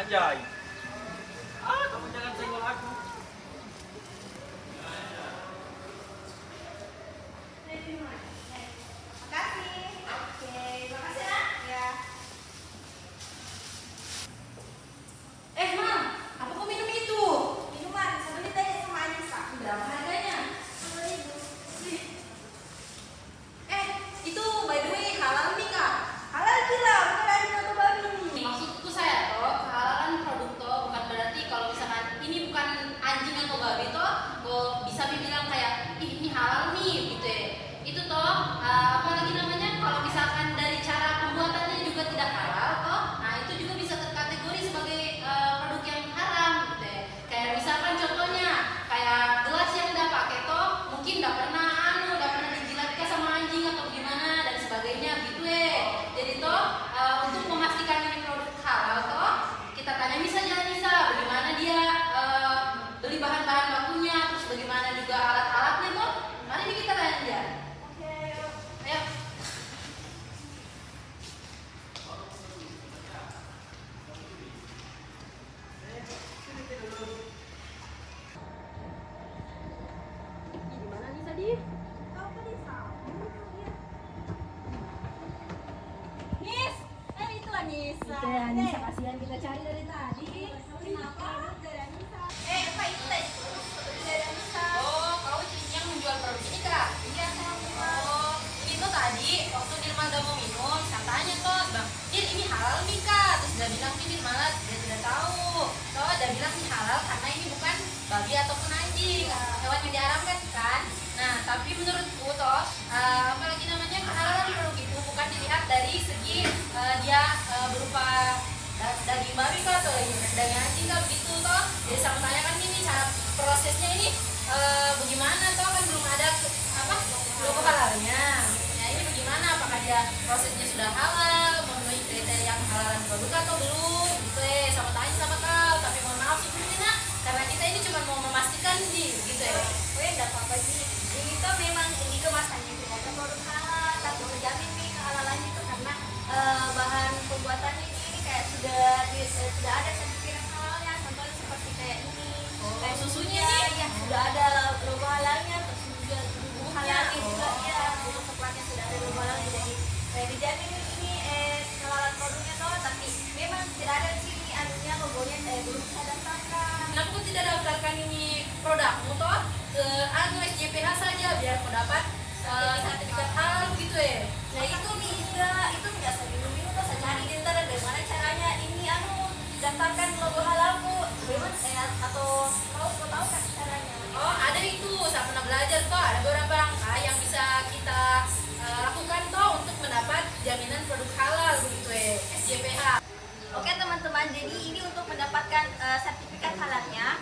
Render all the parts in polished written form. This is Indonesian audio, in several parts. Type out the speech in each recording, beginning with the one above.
Anjay. Kamu jangan senggol aku. Makasih. Oke, makasih ya. Ya. Mam, apa kau minum itu? Minuman, sebeli tadi sama Anissa. Berapa harganya? 10.000. Itu by the way halal nih kak. Halal gila, bukan dari atau babi nih. Maksudku saya toh, kehalalan produk toh bukan berarti kalau misalkan ini bukan anjing atau babi toh, kok bisa dibilang kayak ih ini halal nih gitu ya. Itu toh, apa lagi namanya? Kalau misalkan dari cara pembuatannya juga tidak halal toh, nah itu juga bisa terkategori sebagai produk yang haram gitu ya. Kayak misalkan contohnya kayak gelas yang udah pakai toh, mungkin udah pernah dijilatkan sama anjing atau gimana dan sebagainya gitu ya. Jadi toh untuk memastikan ini produk halal toh kita tanya misalnya Nisa bagaimana dia beli bahan-bahan bakunya, terus bagaimana juga alat-alatnya toh. Mari nih kita tanya dia. Oke. Ayo. Gimana Nisa dia? Tahu kan Nisa? Nis, itu Anissa. Itu ya, Anissa. Kasihan kita cari dari tadi. Kenapa? Dari Anissa. Pak itu tadi dari Anissa. Oh, kau yang menjual produk ini kak? Iya, sama Mima. Oh, ini tuh tadi waktu Nirma gak mau minum, saya tanya tuh, bang, Nir ini halal nih kak? Terus dia bilang sih malah dia tidak tahu. Soalnya dia bilang ini halal karena ini bukan babi ataupun anjing, hewan yang diharamkan kan. Nah, tapi menurutku toh, apalagi namanya kehalalan produk itu bukan dilihat dari segi dia berupa daging babi kah atau daging anjing kah begitu toh. Jadi sama saya kan ini cara prosesnya ini bagaimana toh kan belum ada apa logo halalnya. Nah ini bagaimana apakah dia prosesnya sudah halal memenuhi kriteria kehalalan produk atau belum gitu sama tanya sama kau. Tapi mohon maaf sebelumnya karena kita ini cuma mau memastikan sih gitu ya. Enggak apa-apa sih. Ini tuh memang ini kemasannya itu ada produk halal, tapi menjamin nih kehalalannya itu karena bahan pembuatannya ini kayak sudah ada sertifikat halalnya, contohnya seperti kayak ini. Kayak susunya ya, nih? ya, sudah ada logo halalnya, terus juga bumbu halalnya juga ya, bumbu coklatnya sudah ada logo halalnya, jadi kayak dijamin ini kehalalan produknya toh, tapi memang tidak ada di sini anunya logonya belum bisa daftarkan. Kenapa kau tidak daftarkan ini produkmu toh ke SJPH saja biar kau dapat sertifikat halal gitu ya? Nah itu enggak sebelum tuh saya cari di internet bagaimana caranya ini daftarkan logo halalku bagaimana atau kau tahu kan caranya? Oh ada itu, saya pernah belajar toh ada beberapa langkah yang bisa kita lakukan toh untuk mendapat jaminan produk halal begitu ya SJPH. Oke teman-teman, jadi ini untuk mendapatkan sertifikat halalnya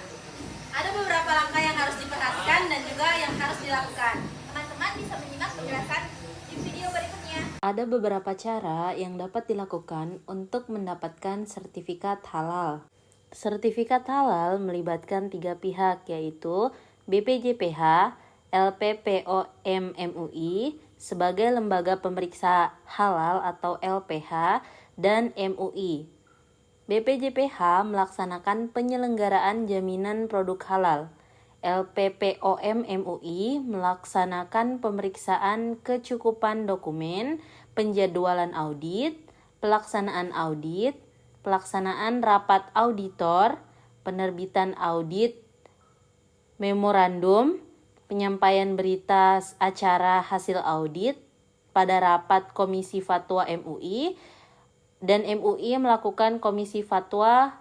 Ada beberapa langkah yang harus diperhatikan dan juga yang harus dilakukan. teman-teman bisa menyimak penjelasan di video berikutnya. Ada beberapa cara yang dapat dilakukan untuk mendapatkan sertifikat halal. Sertifikat halal melibatkan 3 pihak yaitu BPJPH, LPPOM MUI sebagai lembaga pemeriksa halal atau LPH, dan MUI. BPJPH melaksanakan penyelenggaraan jaminan produk halal. LPPOM MUI melaksanakan pemeriksaan kecukupan dokumen, penjadwalan audit, pelaksanaan rapat auditor, penerbitan audit, memorandum, penyampaian berita acara hasil audit pada rapat Komisi Fatwa MUI, dan MUI melakukan komisi fatwa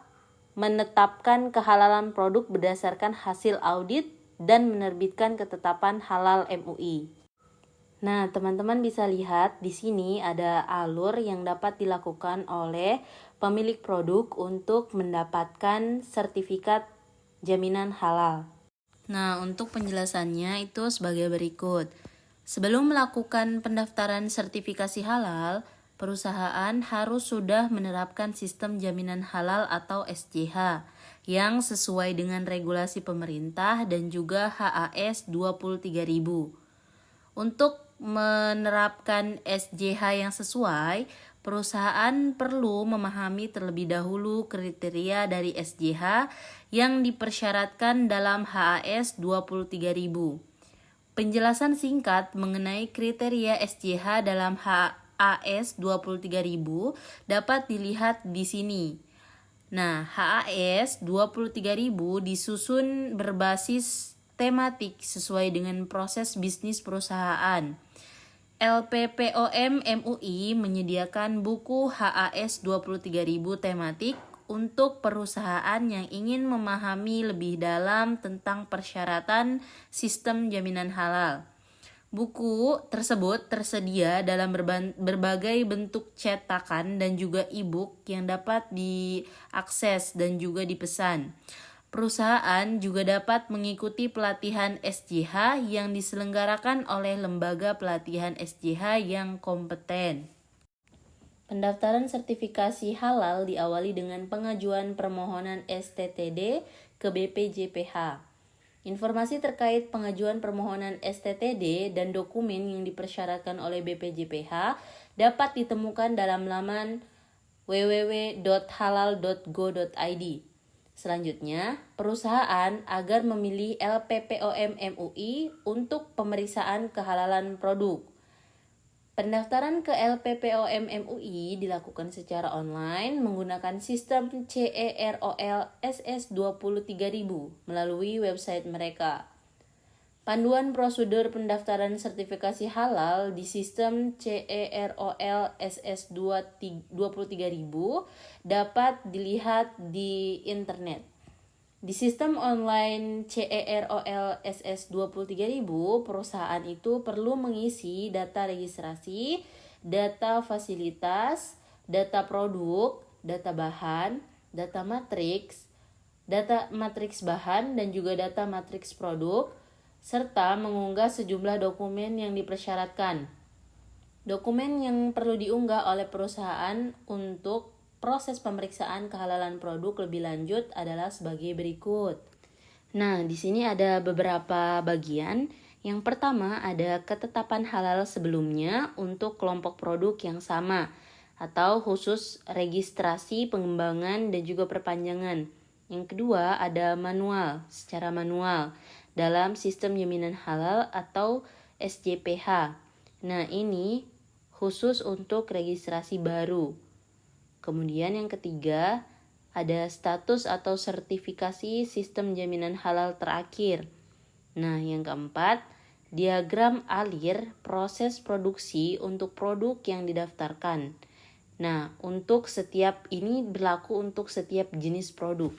menetapkan kehalalan produk berdasarkan hasil audit dan menerbitkan ketetapan halal MUI. Nah, teman-teman bisa lihat di sini ada alur yang dapat dilakukan oleh pemilik produk untuk mendapatkan sertifikat jaminan halal. Nah, untuk penjelasannya itu sebagai berikut. Sebelum melakukan pendaftaran sertifikasi halal, perusahaan harus sudah menerapkan sistem jaminan halal atau SJH yang sesuai dengan regulasi pemerintah dan juga HAS 23.000. Untuk menerapkan SJH yang sesuai, perusahaan perlu memahami terlebih dahulu kriteria dari SJH yang dipersyaratkan dalam HAS 23.000. Penjelasan singkat mengenai kriteria SJH dalam HAS 23.000 dapat dilihat di sini. Nah, HAS 23.000 disusun berbasis tematik sesuai dengan proses bisnis perusahaan. LPPOM MUI menyediakan buku HAS 23.000 tematik untuk perusahaan yang ingin memahami lebih dalam tentang persyaratan sistem jaminan halal. Buku tersebut tersedia dalam berbagai bentuk cetakan dan juga e-book yang dapat diakses dan juga dipesan. Perusahaan juga dapat mengikuti pelatihan SJH yang diselenggarakan oleh lembaga pelatihan SJH yang kompeten. Pendaftaran sertifikasi halal diawali dengan pengajuan permohonan STTD ke BPJPH. Informasi terkait pengajuan permohonan STTD dan dokumen yang dipersyaratkan oleh BPJPH dapat ditemukan dalam laman www.halal.go.id. Selanjutnya, perusahaan agar memilih LPPOM MUI untuk pemeriksaan kehalalan produk. Pendaftaran ke LPPOM MUI dilakukan secara online menggunakan sistem CEROL SS23000 melalui website mereka. Panduan prosedur pendaftaran sertifikasi halal di sistem CEROL SS23000 dapat dilihat di internet. Di sistem online CEROL SS23000, perusahaan itu perlu mengisi data registrasi, data fasilitas, data produk, data bahan, data matriks bahan dan juga data matriks produk, serta mengunggah sejumlah dokumen yang dipersyaratkan. Dokumen yang perlu diunggah oleh perusahaan untuk proses pemeriksaan kehalalan produk lebih lanjut adalah sebagai berikut. Nah, di sini ada beberapa bagian. Yang pertama ada ketetapan halal sebelumnya untuk kelompok produk yang sama atau khusus registrasi, pengembangan, dan juga perpanjangan. Yang kedua ada manual, secara manual dalam sistem jaminan halal atau SJPH. Nah, ini khusus untuk registrasi baru. Kemudian yang ketiga, ada status atau sertifikasi sistem jaminan halal terakhir. Nah, yang keempat, diagram alir proses produksi untuk produk yang didaftarkan. Nah, untuk setiap ini berlaku untuk setiap jenis produk.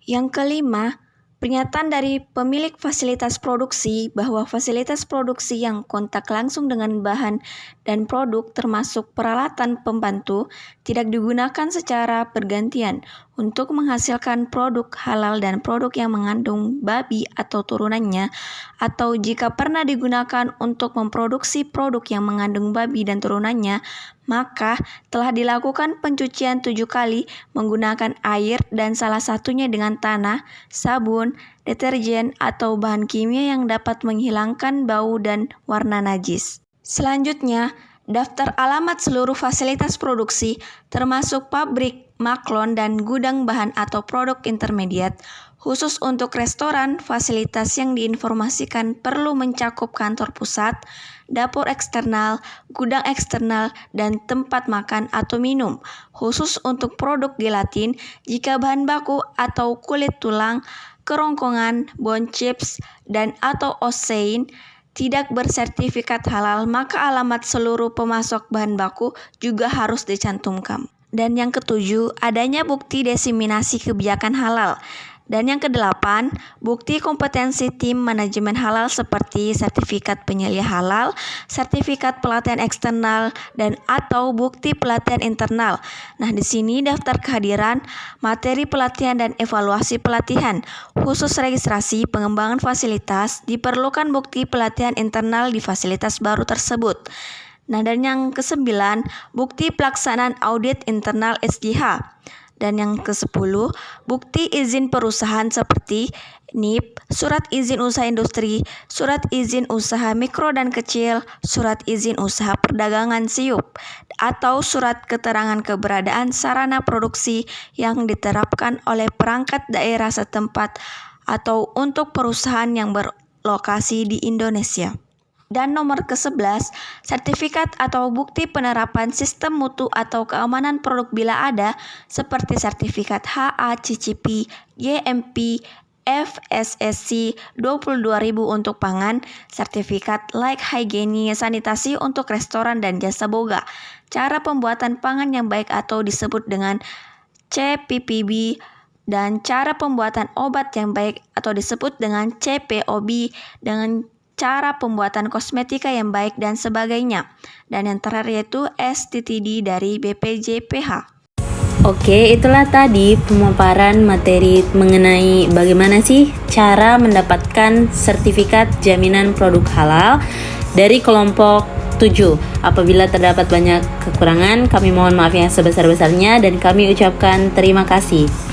Yang kelima, pernyataan dari pemilik fasilitas produksi bahwa fasilitas produksi yang kontak langsung dengan bahan dan produk termasuk peralatan pembantu tidak digunakan secara bergantian untuk menghasilkan produk halal dan produk yang mengandung babi atau turunannya, atau jika pernah digunakan untuk memproduksi produk yang mengandung babi dan turunannya, maka telah dilakukan pencucian 7 kali menggunakan air dan salah satunya dengan tanah, sabun, deterjen, atau bahan kimia yang dapat menghilangkan bau dan warna najis. Selanjutnya, daftar alamat seluruh fasilitas produksi termasuk pabrik, maklon, dan gudang bahan atau produk intermediate. Khusus untuk restoran, fasilitas yang diinformasikan perlu mencakup kantor pusat, dapur eksternal, gudang eksternal, dan tempat makan atau minum. Khusus untuk produk gelatin, jika bahan baku atau kulit tulang, kerongkongan, bone chips, dan atau osein tidak bersertifikat halal, maka alamat seluruh pemasok bahan baku juga harus dicantumkan. Dan yang ketujuh, adanya bukti diseminasi kebijakan halal. Dan yang kedelapan, bukti kompetensi tim manajemen halal seperti sertifikat penyelia halal, sertifikat pelatihan eksternal, dan atau bukti pelatihan internal. Nah, di sini daftar kehadiran, materi pelatihan dan evaluasi pelatihan. Khusus registrasi pengembangan fasilitas, diperlukan bukti pelatihan internal di fasilitas baru tersebut. Nah, dan yang kesembilan, bukti pelaksanaan audit internal SJH. Dan yang ke-10, bukti izin perusahaan seperti NIP, Surat Izin Usaha Industri, Surat Izin Usaha Mikro dan Kecil, Surat Izin Usaha Perdagangan SIUP, atau Surat Keterangan Keberadaan Sarana Produksi yang diterapkan oleh perangkat daerah setempat atau untuk perusahaan yang berlokasi di Indonesia. Dan nomor ke-11, sertifikat atau bukti penerapan sistem mutu atau keamanan produk bila ada, seperti sertifikat HACCP, GMP, FSSC 22.000 untuk pangan, sertifikat Like Hygiene sanitasi untuk restoran dan jasa boga, cara pembuatan pangan yang baik atau disebut dengan CPPB, dan cara pembuatan obat yang baik atau disebut dengan CPOB, dengan cara pembuatan kosmetika yang baik dan sebagainya. Dan yang terakhir yaitu STTD dari BPJPH. Oke, itulah tadi pemaparan materi mengenai bagaimana sih cara mendapatkan sertifikat jaminan produk halal dari kelompok 7. Apabila terdapat banyak kekurangan, kami mohon maaf yang sebesar-besarnya dan kami ucapkan terima kasih.